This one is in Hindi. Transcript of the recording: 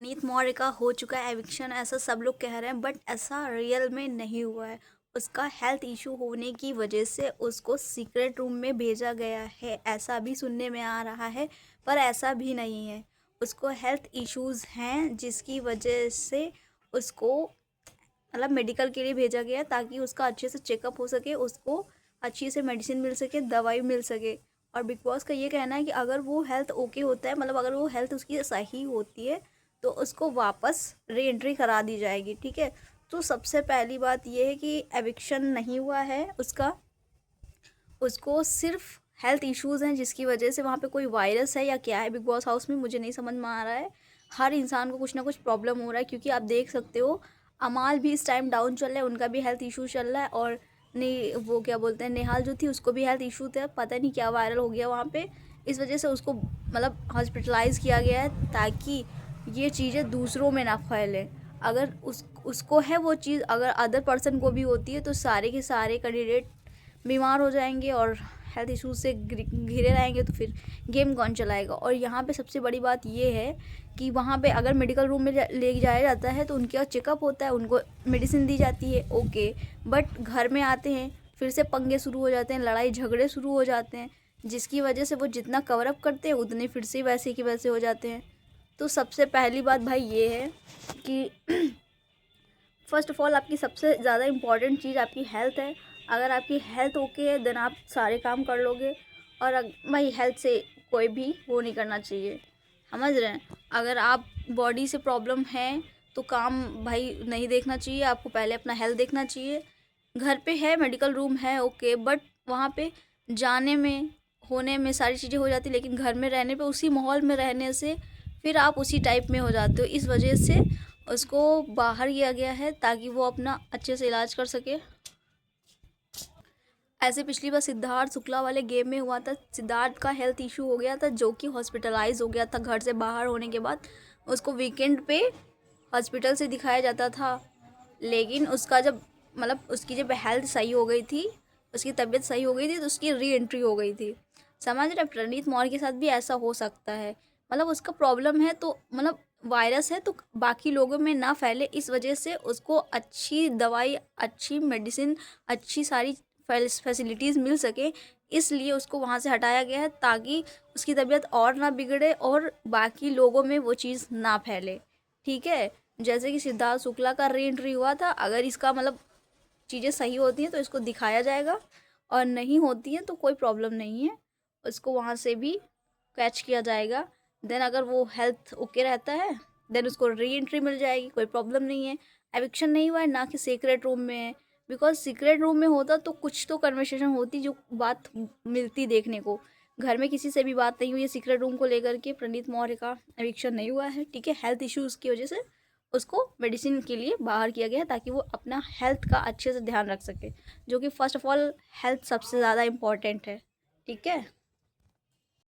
नीत मौर्य का हो चुका है एविक्शन, ऐसा सब लोग कह रहे हैं, बट ऐसा रियल में नहीं हुआ है। उसका हेल्थ इशू होने की वजह से उसको सीक्रेट रूम में भेजा गया है, ऐसा भी सुनने में आ रहा है, पर ऐसा भी नहीं है। उसको हेल्थ इश्यूज हैं जिसकी वजह से उसको मतलब मेडिकल के लिए भेजा गया है, ताकि उसका अच्छे से चेकअप हो सके, उसको अच्छी से मेडिसिन मिल सके, दवाई मिल सके। और बिग बॉस का ये कहना है कि अगर वो हेल्थ ओके होता है, मतलब अगर वो हेल्थ उसकी सही होती है, तो उसको वापस री एंट्री करा दी जाएगी। ठीक है, तो सबसे पहली बात ये है कि एविक्शन नहीं हुआ है उसका। उसको सिर्फ हेल्थ इश्यूज हैं जिसकी वजह से, वहाँ पे कोई वायरस है या क्या है बिग बॉस हाउस में, मुझे नहीं समझ में आ रहा है। हर इंसान को कुछ ना कुछ प्रॉब्लम हो रहा है, क्योंकि आप देख सकते हो अमाल भी इस टाइम डाउन चल रहा है, उनका भी हेल्थ इशू चल रहा है। और वो क्या बोलते हैं, नेहाल जो थी उसको भी हेल्थ इशू था, पता नहीं क्या वायरल हो गया वहाँ पे, इस वजह से उसको मतलब हॉस्पिटलाइज किया गया है, ताकि ये चीज़ें दूसरों में ना फैले। अगर उसको है वो चीज़, अगर अदर पर्सन को भी होती है, तो सारे के सारे कैंडिडेट बीमार हो जाएंगे और हेल्थ इश्यूज से घिरे रहेंगे, तो फिर गेम कौन चलाएगा। और यहाँ पे सबसे बड़ी बात ये है कि वहाँ पे अगर मेडिकल रूम में ले जाया जाता है तो उनका चेकअप होता है, उनको मेडिसिन दी जाती है, ओके। बट घर में आते हैं फिर से पंगे शुरू हो जाते हैं, लड़ाई झगड़े शुरू हो जाते हैं, जिसकी वजह से वो जितना कवरअप करते हैं उतने फिर से वैसे के वैसे हो जाते हैं। तो सबसे पहली बात भाई ये है कि फर्स्ट ऑफ ऑल आपकी सबसे ज़्यादा इम्पॉर्टेंट चीज़ आपकी हेल्थ है। अगर आपकी हेल्थ ओके है देन आप सारे काम कर लोगे। और भाई हेल्थ से कोई भी वो नहीं करना चाहिए, समझ रहे हैं। अगर आप बॉडी से प्रॉब्लम है तो काम भाई नहीं देखना चाहिए, आपको पहले अपना हेल्थ देखना चाहिए। घर पे है मेडिकल रूम है ओके, बट वहाँ पे जाने में होने में सारी चीज़ें हो जाती, लेकिन घर में रहने पे उसी माहौल में रहने से फिर आप उसी टाइप में हो जाते हो। इस वजह से उसको बाहर किया गया है, ताकि वो अपना अच्छे से इलाज कर सके। ऐसे पिछली बार सिद्धार्थ शुक्ला वाले गेम में हुआ था, सिद्धार्थ का हेल्थ इशू हो गया था, जो कि हॉस्पिटलाइज हो गया था घर से बाहर होने के बाद। उसको वीकेंड पे हॉस्पिटल से दिखाया जाता था, लेकिन उसका जब मतलब उसकी जब हेल्थ सही हो गई थी, उसकी तबीयत सही हो गई थी, तो उसकी री एंट्री हो गई थी। समझ रहे, प्रणीत मौर्य के साथ भी ऐसा हो सकता है। मतलब उसका प्रॉब्लम है तो मतलब वायरस है तो बाकी लोगों में ना फैले, इस वजह से उसको अच्छी दवाई, अच्छी मेडिसिन, अच्छी सारी फैसिलिटीज़ मिल सके, इसलिए उसको वहाँ से हटाया गया है, ताकि उसकी तबीयत और ना बिगड़े और बाकी लोगों में वो चीज़ ना फैले। ठीक है, जैसे कि सिद्धार्थ शुक्ला का री एंट्री हुआ था, अगर इसका मतलब चीज़ें सही होती हैं तो इसको दिखाया जाएगा, और नहीं होती हैं तो कोई प्रॉब्लम नहीं है, उसको वहाँ से भी कैच किया जाएगा। देन अगर वो हेल्थ ओके रहता है देन उसको री एंट्री मिल जाएगी, कोई प्रॉब्लम नहीं है। एविक्शन नहीं हुआ है, ना कि सीक्रेट रूम में है, बिकॉज सीक्रेट रूम में होता तो कुछ तो कन्वर्सेशन होती, जो बात मिलती देखने को। घर में किसी से भी बात नहीं हुई है सीक्रेट रूम को लेकर के, प्रणीत मौर्य का एविक्शन नहीं हुआ है। ठीक है, हेल्थ इश्यूज़ की वजह से उसको मेडिसिन के लिए बाहर किया गया है, ताकि वो अपना हेल्थ का अच्छे से ध्यान रख सके, जो कि फ़र्स्ट ऑफ ऑल हेल्थ सबसे ज़्यादा इम्पॉर्टेंट है। ठीक है।